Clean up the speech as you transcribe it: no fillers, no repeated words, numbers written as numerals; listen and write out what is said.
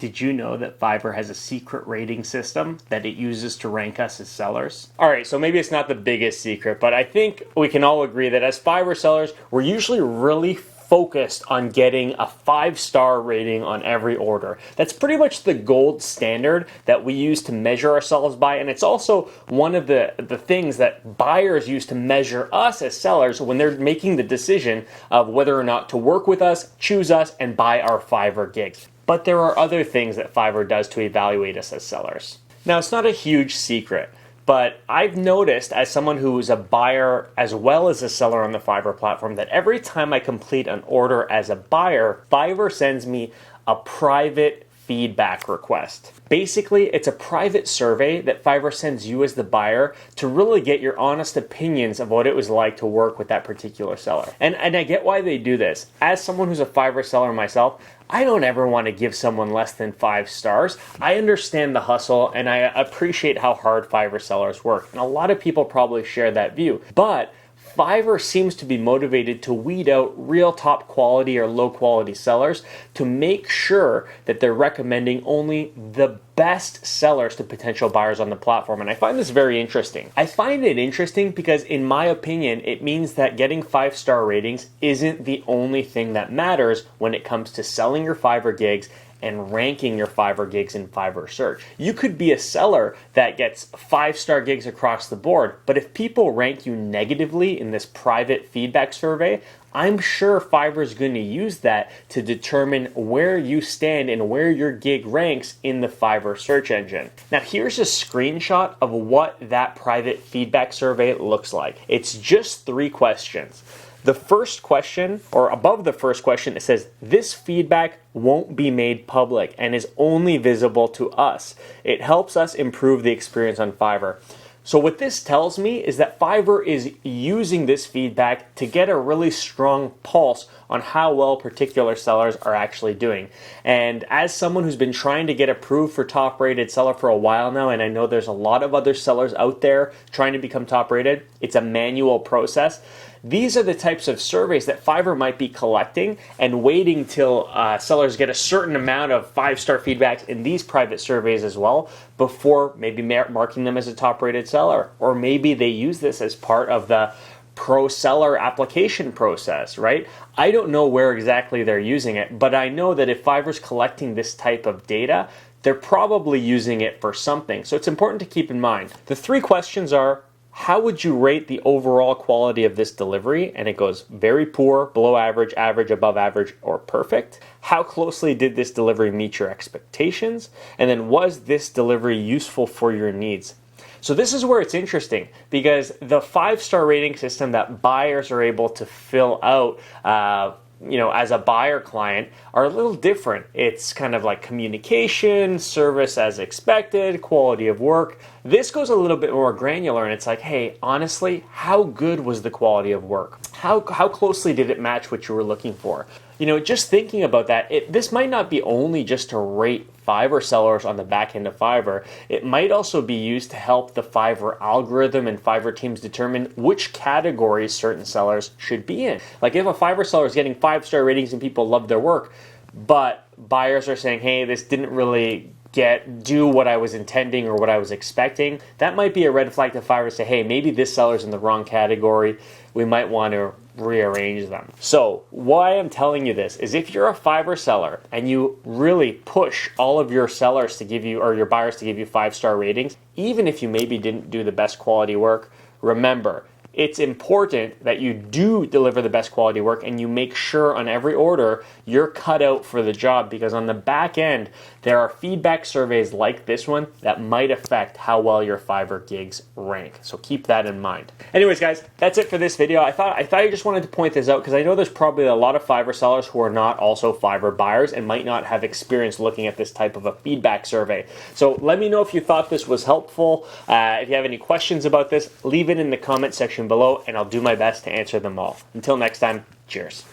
Did you know that Fiverr has a secret rating system that it uses to rank us as sellers? All right, so maybe it's not the biggest secret, but I think we can all agree that as Fiverr sellers, we're usually really focused on getting a 5-star rating on every order. That's pretty much the gold standard that we use to measure ourselves by, and it's also one of the things that buyers use to measure us as sellers when they're making the decision of whether or not to work with us, choose us, and buy our Fiverr gigs. But there are other things that Fiverr does to evaluate us as sellers. Now, it's not a huge secret, but I've noticed as someone who is a buyer as well as a seller on the Fiverr platform that every time I complete an order as a buyer, Fiverr sends me a private feedback request. Basically, it's a private survey that Fiverr sends you as the buyer to really get your honest opinions of what it was like to work with that particular seller. And I get why they do this. As someone who's a Fiverr seller myself, I don't ever want to give someone less than 5 stars. I understand the hustle and I appreciate how hard Fiverr sellers work. And a lot of people probably share that view. But Fiverr seems to be motivated to weed out real top quality or low quality sellers to make sure that they're recommending only the best sellers to potential buyers on the platform. And I find this very interesting. I find it interesting because in my opinion, it means that getting 5-star ratings isn't the only thing that matters when it comes to selling your Fiverr gigs and ranking your Fiverr gigs in Fiverr search. You could be a seller that gets 5-star gigs across the board, but if people rank you negatively in this private feedback survey, I'm sure Fiverr is going to use that to determine where you stand and where your gig ranks in the Fiverr search engine. Now here's a screenshot of what that private feedback survey looks like. It's just 3 questions. The first question, or above the first question, it says, this feedback won't be made public and is only visible to us. It helps us improve the experience on Fiverr. So what this tells me is that Fiverr is using this feedback to get a really strong pulse on how well particular sellers are actually doing. And as someone who's been trying to get approved for top rated seller for a while now, and I know there's a lot of other sellers out there trying to become top rated, it's a manual process. These are the types of surveys that Fiverr might be collecting and waiting till sellers get a certain amount of 5-star feedbacks in these private surveys as well before maybe marking them as a top-rated seller. Or maybe they use this as part of the pro-seller application process, right? I don't know where exactly they're using it, but I know that if Fiverr's collecting this type of data, they're probably using it for something. So it's important to keep in mind. The 3 questions are, how would you rate the overall quality of this delivery? And it goes very poor, below average, average, above average, or perfect. How closely did this delivery meet your expectations? And then was this delivery useful for your needs? So this is where it's interesting because the 5-star rating system that buyers are able to fill out as a buyer client are a little different. It's kind of like communication, service as expected, quality of work. This goes a little bit more granular and it's like, hey, honestly, how good was the quality of work? How closely did it match what you were looking for? Just thinking about that, this might not be only just to rate Fiverr sellers on the back end of Fiverr. It might also be used to help the Fiverr algorithm and Fiverr teams determine which categories certain sellers should be in. Like if a Fiverr seller is getting 5-star ratings and people love their work, but buyers are saying, hey, this didn't really do what I was intending or what I was expecting, that might be a red flag to Fiverr to say, hey, maybe this seller's in the wrong category. We might want to rearrange them. So why I'm telling you this is if you're a Fiverr seller and you really push all of your sellers to give you, or your buyers to give you 5-star ratings, even if you maybe didn't do the best quality work, remember, it's important that you do deliver the best quality work and you make sure on every order you're cut out for the job, because on the back end, there are feedback surveys like this one that might affect how well your Fiverr gigs rank. So keep that in mind. Anyways, guys, that's it for this video. I thought I just wanted to point this out because I know there's probably a lot of Fiverr sellers who are not also Fiverr buyers and might not have experience looking at this type of a feedback survey. So let me know if you thought this was helpful. If you have any questions about this, leave it in the comment section below and I'll do my best to answer them all. Until next time, cheers.